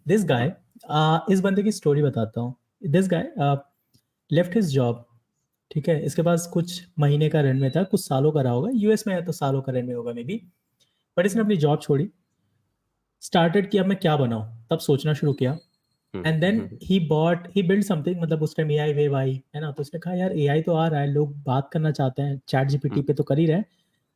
This guy, इस बंदे की स्टोरी बताता हूँ. This guy left his job. ठीक है, इसके पास कुछ महीने का रेंट में था, कुछ सालों का रहा होगा. यूएस में है तो सालों का रेंट में होगा मे बी. बट इसने अपनी जॉब छोड़ी, स्टार्टेड कि अब मैं क्या बनाऊं, तब सोचना शुरू किया. And then he build something. मतलब उस टाइम एआई वेव आई है ना, तो उसने कहा यार एआई तो आ रहा है, लोग बात करना चाहते हैं, चैट जीपीटी पे तो कर ही रहे हैं.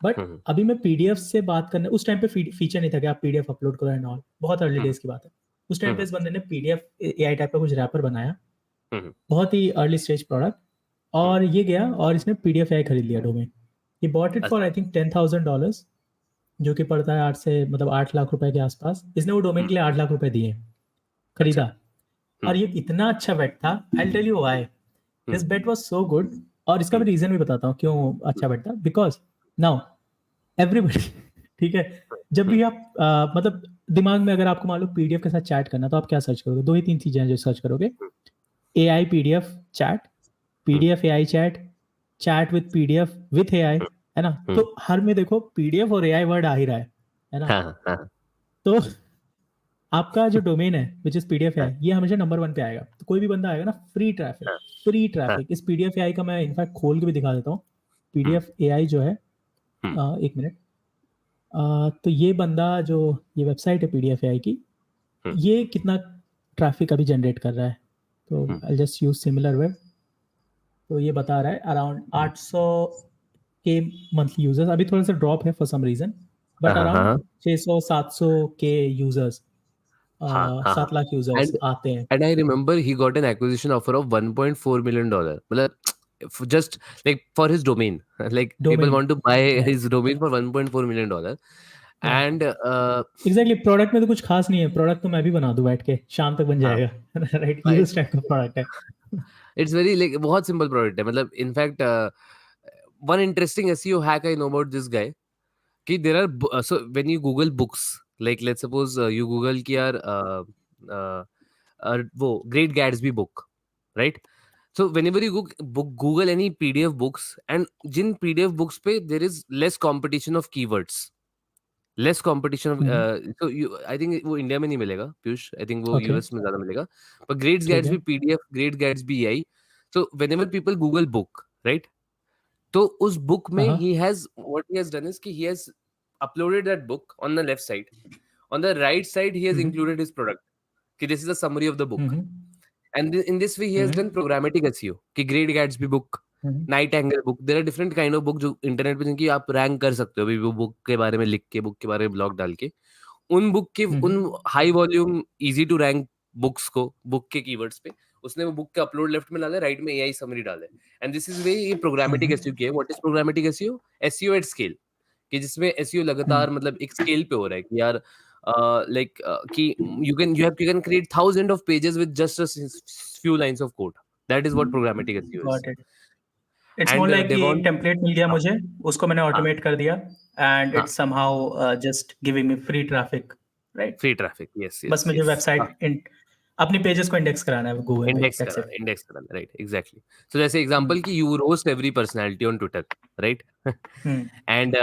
बट अभी मैं पीडीएफ से बात करने, उस टाइम पे फीचर नहीं था कि आप पीडीएफ अपलोड करो एंड ऑल, बहुत अर्ली डेज की बात है. उस टाइम पे इस बंदे ने पीडीएफ एआई टाइप का कुछ रैपर बनाया, बहुत ही अर्ली स्टेज प्रोडक्ट. और ये गया और इसने पीडीएफ एआई खरीद लिया domain. He bought it for I think $10,000, जो कि पड़ता है 8 लाख रुपए के आसपास. इसने वो डोमेन के लिए 8 लाख रुपए दिए, खरीदा. और ये इतना अच्छा बेट था, I tell you why. This bet was so good. और इसका भी रीजन भी बताता हूँ क्यों अच्छा बेट था. बिकॉज नाउ एवरीबडी ठीक है, जब भी आप मतलब दिमाग में अगर आपको मान लो पीडीएफ के साथ चैट करना, तो आप क्या सर्च करोगे? दो ही तीन चीजें हैं जो सर्च करोगे: AI PDF chat, PDF AI chat, chat with PDF with AI, है ना. तो हर में देखो पीडीएफ और एआई वर्ड आ ही रहा है ना. तो आपका जो डोमेन है विच इज पीडीएफ है, ये हमेशा नंबर 1 पे आएगा. तो कोई भी बंदा आएगा ना, फ्री ट्रैफिक, फ्री ट्रैफिक. इस पीडीएफ एआई का मैं इनफैक्ट खोल के भी दिखा देता हूँ. पीडीएफ एआई जो है, एक मिनट. तो ये बंदा जो, ये वेबसाइट है पीडीएफ एआई की, ये कितना ट्रैफिक अभी जनरेट कर रहा है. तो I just use similar web. तो ये बता रहा है अराउंड 800 के मंथली यूजर्स. अभी थोड़ा सा ड्रॉप है for some reason, but around 600-700 के यूजर्स, 7 लाख यूजर्स And आते हैं. and I remember he got an acquisition offer of $1.4 million. मतलब just like for his domain, like people domain, want to buy या his domain for $1.4 million. And exactly. Product में तो कुछ खास नहीं है. प्रोडक्ट तो मैं भी बना दूं बैठ के, शाम तक बन हाँ, जाएगा. राइट, ये उस टाइप का प्रोडक्ट है. it's very like बहुत simple product है. मतलब in fact one interesting SEO hack I know about this guy कि there are so when you Google books, like let's suppose you Google कि यार वो Great Gatsby book, right? So whenever you Google any PDF books, and जिन PDF books पे there is less competition of keywords, less competition of so you I think वो India में नहीं मिलेगा Piyush. I think वो ओके, यूएस में ज्यादा मिलेगा. पर Great ठीक है. Gatsby PDF, Great Gatsby AI. So whenever people Google book, right? तो उस बुक में हाँ. he has what he has done is कि he has uploaded that book on the left side. On the right side he has included his product. कि this is a summary of the book. And in this way he has done programmatic SEO कि Great Gatsby book, Night Angle book. There are different kind of book जो internet पे जिनकी आप rank कर सकते हो अभी वो बुक के बारे में लिख के, बुक के बारे में ब्लॉग डाल के. उन बुक के उन high volume easy to rank books को बुक के कीवर्ड्स पे उसने वो बुक का अपलोड लेफ्ट में डाला, राइट में एआई समरी डाला. एंड दिस इज वे ये प्रोग्रामेटिक एसईओ किया है. What is programmatic SEO? SEO at scale, कि जिसमें एसईओ लगातार मतलब एक स्केल पे हो रहा है कि यार लाइक कि you can create thousands of pages with just a few lines of code. That is what programmatic SEO is. Got it. It's more And like कि एक Devon, टेम्पलेट मिल गया हाँ, मुझे, उसको मैंने हाँ, ऑटोमेट कर दिया, एंड हाँ, it's somehow just giving me free traffic. Right. free traffic. Yes, बस yes, मुझे yes. वेबसाइट अपनी पेजेस को इंडेक्स कराना है गूगल में. इंडेक्स दैट्स कराना, इट. इंडेक्स कराना, राइट, एग्जैक्टली. सो जैसे एग्जांपल कि you roast every personality on Twitter, right? And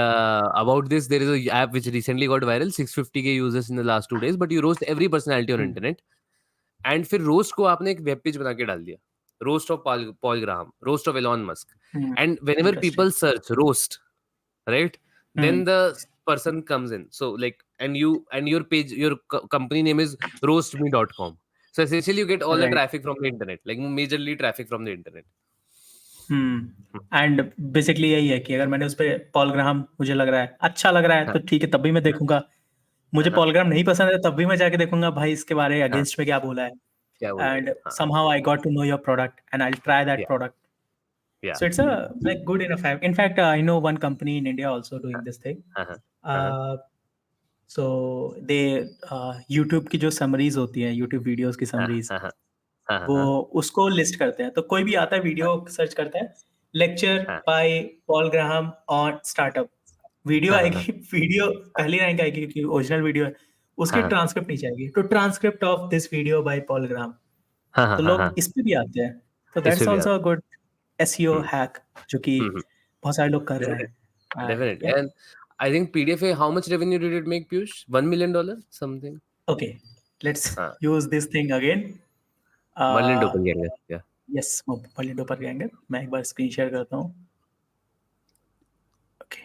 about this there is a app which recently got viral, 650K users in the last 2 days, but you roast every personality on internet. And फिर roast को आपने एक web page बना के डाल दिया, roast of Paul Graham, roast of Elon Musk. And whenever interesting. people search roast, right, then the person comes in. So like, and you and your page, your company name is roastme.com. So essentially you get all the right. traffic from the internet, like majorly traffic from the internet. And basically यही है कि अगर मैंने उस पर Paul Graham, मुझे लग रहा है अच्छा लग रहा है हाँ, तो ठीक है, तब भी मैं देखूंगा. मुझे हाँ, पॉल ग्राहम नहीं पसंद है तब भी मैं जाके देखूंगा भाई इसके बारे हाँ, अगेंस्ट में क्या बोला है. क्या बोला And है, हाँ, somehow I got to know your product and I'll try that yeah, product. yeah, So it's a like good enough app. In fact, I know one company in India also doing this thing. हाँ, हाँ, हाँ, Uh, so they YouTube की जो summaries होती है, YouTube videos की हाँ, summaries, हाँ, हाँ, हाँ, वो हाँ, उसको लिस्ट करते हैं. तो कोई भी आता है वीडियो सर्च करता है, लेक्चर हाँ, by Paul Graham on startup, video हाँ, हाँ, आएगी. वीडियो पहली रैंक आएगी क्योंकि ओरिजिनल वीडियो है. उसकी हाँ, ट्रांसक्रिप्ट नीचे आएगी, तो transcript of this video by Paul Graham. हाँ, हाँ, तो हाँ, लोग हाँ, इस पे भी आते हैं. तो इस पे दैट्स भी आल्सो आता अ गुड एसईओ है. हैक जो कि बहुत सारे लोग कर रहे Definitely, हैं. And definitely. या, And I think PDFA, how much revenue did it make, Piyush? $1 million, something. Okay. let's हाँ, use this thing again. Merlin Doppelganger, yeah. Yes, Merlin doppelganger. मैं एक बार स्क्रीन शेयर करता हूँ। ओके,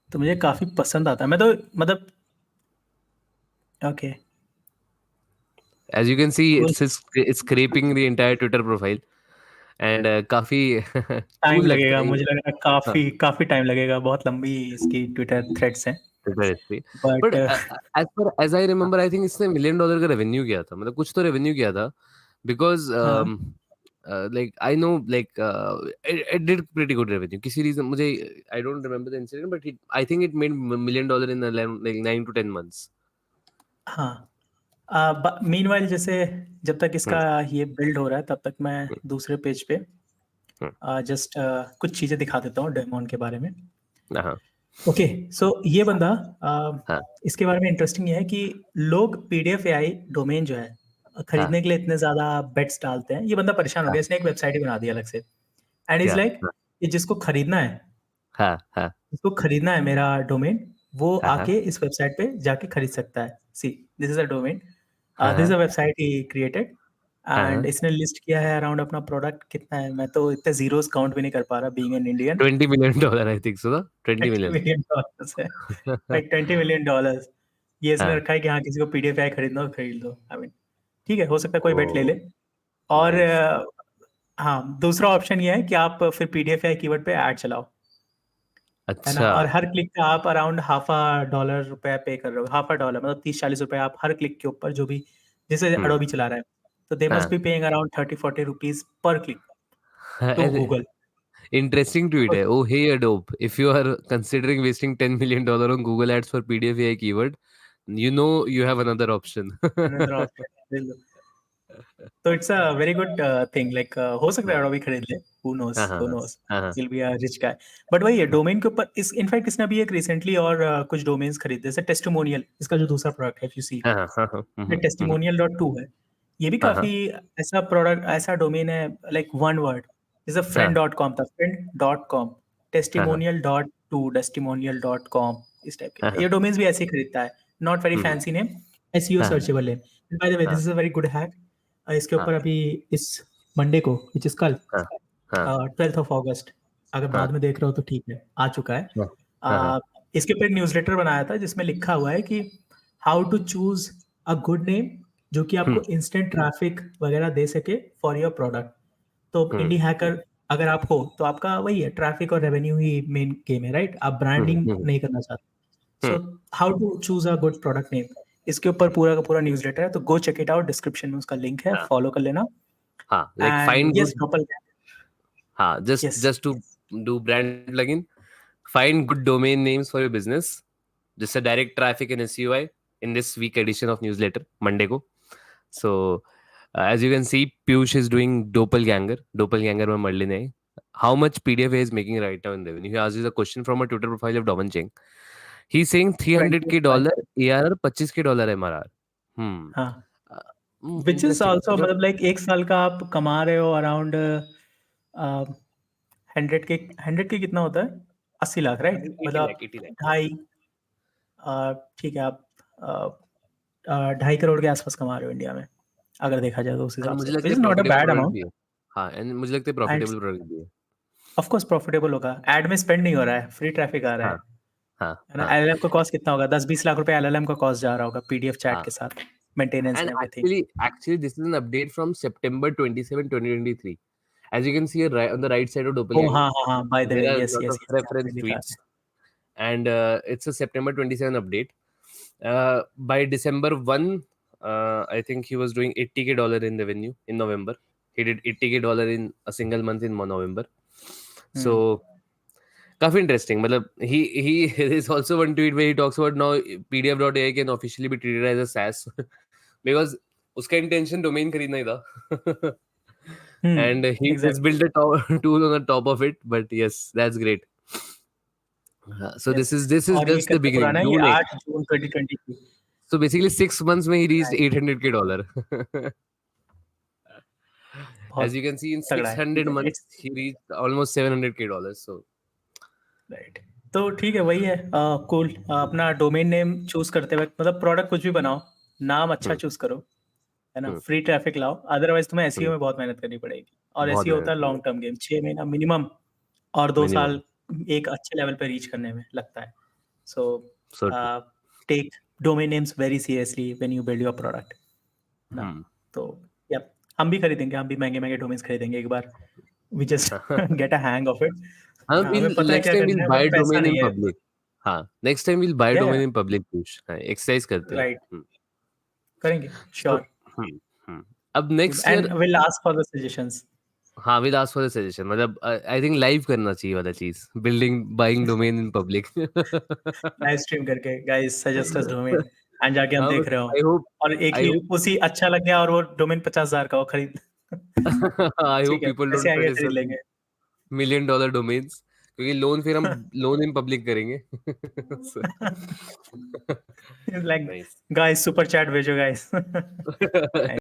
तो मुझे काफी पसंद आता है। मैं तो मतलब okay, As you can see, cool. it's scraping the entire Twitter profile, and काफी टाइम cool लगता लगेगा, है ये। मुझे लग रहा है हाँ, काफी काफी टाइम लगेगा, बहुत लंबी इसकी ट्विटर थ्रेड्स हैं। Twitter history. But But as I remember, I think इसने $1 million का रेवेन्यू किया था, मतलब कुछ तो रेवेन्यू किया था, because हाँ like I know, like it did pretty good revenue. किसी रीजन मुझे I don't remember the incident, but I think it made $1 million in like 9 to 10 months. हाँ। मीनवाइल जैसे जब तक इसका ये बिल्ड हो रहा है तब तक मैं दूसरे पेज पे जस्ट कुछ चीजें दिखा देता हूँ डेमोन के बारे में। हाँ, ओके, सो ये बंदा हाँ, इसके बारे में इंटरेस्टिंग ये है कि लोग पीडीएफ एआई डोमेन जो है खरीदने के लिए इतने ज्यादा बेट्स डालते हैं। ये बंदा परेशान हो गया, इसने एक वेबसाइट ही बना दी अलग से, एंड इज क्या, लाइक ये जिसको खरीदना है, हाँ, हाँ, जिसको खरीदना है मेरा डोमेन, वो हाँ, आके इस वेबसाइट पे जाके खरीद सकता है। सी, दिस इज अ डोमेन, हाँ, दिस इज हाँ, a website he created, and हाँ, इसने लिस्ट किया है अराउंड अपना प्रोडक्ट कितना है, मैं तो इतने जीरोस काउंट भी नहीं कर पा रहा being an Indian. $20 million, I think so, ना? 20 20 million. मिलियन डॉलर्स है, लाइक 20 मिलियन डॉलर्स। ये इसने हाँ, रखा है कि हाँ किसी को पीडीएफ आई खरीदना हो खरीद लो। आई मीन ठीक है, हो सकता है कोई बेट ले oh, ले। और nice. हाँ, दूसरा ऑप्शन ये है कि आप फिर पीडीएफ आई कीवर्ड पे ऐड चलाओ, है ना, अच्छा, और हर क्लिक का आप अराउंड $50 रुपया पे कर रहे हो। $50 मतलब 30-40 रुपए आप हर क्लिक के ऊपर, जो भी जैसे अडोबी चला रहा है, तो दे मस्ट हाँ, बी पेइंग अराउंड 30-40 रुपीज पर click to and Google. interesting tweet है. Oh, hey Adobe, if you are considering wasting $10 million on Google Ads for PDF AI keyword, you know you have another option. तो it's a very good thing, like हो सकता है हाँ, Adobe खरीद ले, हाँ, हाँ, हु नोस, हाँ, हाँ, will be a rich guy. But वही है डोमेन के ऊपर, इस इनफैक्ट इसने अभी एक रिसेंटली और कुछ डोमेन्स खरीदे, जैसे टेस्टिमोनियल, इसका जो दूसरा प्रोडक्ट है, इफ यू सी, हाँ, हाँ, हाँ, टेस्टिमोनियल डॉट टू है। ये भी हाँ, हाँ, काफी ऐसा प्रोडक्ट, ऐसा डोमेन है, लाइक वन वर्ड, जैसे फ्रेंड हाँ, डॉट कॉम था, फ्रेंड डॉट कॉम, हाँ, हाँ, testimonial dot to, testimonial dot com, इस टाइप हाँ, के ये डोमेन्स भी ऐसे ही खरीदता है। Not very fancy name, SEO हाँ, searchable name. By the way, this हाँ, is a very good hack. इसके हाँ, ऊपर अभी इस मंडे को, विच इज कल, हाँ, हाँ, 12 अगस्त, अगर हाँ, बाद में देख रहे हो तो ठीक है, आ चुका है। हाँ, हाँ, हाँ, इसके ऊपर एक न्यूज़लेटर बनाया था जिसमें लिखा हुआ है कि how to choose a good name जो कि आपको इंस्टेंट ट्रैफिक वगैरह दे सके फॉर योर प्रोडक्ट। तो इंडी हैकर अगर आप हो तो आपका वही है, ट्रैफिक और रेवेन्यू ही मेन गेम है, राइट? आप ब्रांडिंग नहीं करना चाहते। So how to choose a good product name, इसके ऊपर पूरा का पूरा न्यूज़लेटर है, तो go check it out, description में उसका लिंक है, हाँ, फॉलो कर लेना। हाँ, like and find yes, good, डोपल, हाँ, just yes, just to do brand plugin, find good domain names for your business, just a direct traffic and SEO in this week edition of newsletter Monday ko. So as you can see, Piyush is doing Doppelganger में Merlin है. How much PDF is making right now in revenue? He asked you the question from a Twitter profile of Doman Cheng. He's saying $300K ARR, $25K MRR. Hmm. हाँ, Uh, which is Interesting. Also मतलब like एक साल का आप कमा रहे हो around 100 के कितना होता है, 80 लाख, राइट? मतलब 80 lakh, आप 80 lakh. ढाई, ठीक है, आप 2.5 करोड़ के आसपास कमा रहे हो इंडिया में, अगर देखा जाए तो उस और हिसाब से, मुझे विच लगता इज है not a profitable bad product amount. भी है. हाँ, एंड मुझे लगता है एंड प्रॉफिटेबल प्रोडक्ट भी है. ऑफ कोर्स प्रॉफिटेबल होगा, एड में स्पेंड नहीं हो रहा है, फ्री ट्रैफिक आ रहा हाँ, हाँ, है ना। हाँ, एलएलएम का कॉस्ट कितना होगा, 10-20 लाख रुपए एलएलएम का कॉस्ट जा रहा होगा पीडीएफ चैट हाँ. के साथ, maintenance And and everything. actually, this is an update from September 27, 2023. As you can see on the right side of oh Doppelganger, हाँ हाँ हाँ, by the way, there are a yes lot yes of yes, यहाँ पे reference लिखा tweets, है। and it's a September 27 update. By December 1, I think he was doing $80K in revenue in November. He did $80K in a single month in November. So काफी interesting, मतलब he there is also one tweet where he talks about now PDF.ai can officially be treated as a SaaS because उसका intention domain खरीदना ही था. And he just exactly, built a tool on the top of it, but yes, that's great. So yes. this is और ये just the कितना beginning. पुराना है, ये June 8. 8 जून 2022। So basically 6 months में he reached $800K. As बहुत you can see, in तगड़ा है, ठीक 600 है, months it's he reached almost $700K. So right. तो ठीक है, वही है। कूल। अपना डोमेन नेम चूज करते वक्त मतलब प्रोडक्ट कुछ भी बनाओ, नाम अच्छा हम्म, चूज करो, है ना, हम्म, फ्री ट्रैफिक लाओ, अदरवाइज तुम्हें एसईओ हम्म, में बहुत मेहनत करनी पड़ेगी। और बहुत एसईओ होता मेहनत है करनी लॉन्ग टर्म गेम, 6 महीना मिनिमम, और 2 साल मिनिमम। एक अच्छे लेवल पे रीच करने में लगता है। So so true. Take domain names very seriously when you build your product, है ना। हम्म। तो या हम भी खरीदेंगे, हम भी महंगे महंगे डोमेन्स खरीदेंगे एक बार, we just get a hang of it. हाँ, हमें पता है नेक्स्ट क्या टाइम विल करना है, बाय बट पैसा डोमेन इन नहीं है। पब्लिक। हाँ, नेक्स्ट टाइम विल बाय या डोमेन इन पब्लिक पुश। हाँ, एक्सरसाइज करते हैं। राइट, करेंगे तो श्योर। हम्म। अब next end year. Will ask for the suggestions. हाँ, will ask for the suggestion, मतलब आई थिंक लाइव करना चाहिए वाला चीज, building buying domain in public. Live stream करके guys suggest us domain, and जाके हम हाँ, देख बस रहे हो, आई होप, और एक आई ही होप, उसी अच्छा लग गया और वो डोमेन 50,000 का, वो खरीद। आई होप ठीक है, पीपल पैसे डोंट आगे पजेस खरीद लेंगे। $1 million डोमेन्स, क्योंकि लोन फिर हम लोन इन पब्लिक करेंगे। Like nice. Guys super chat भेजो गाइस।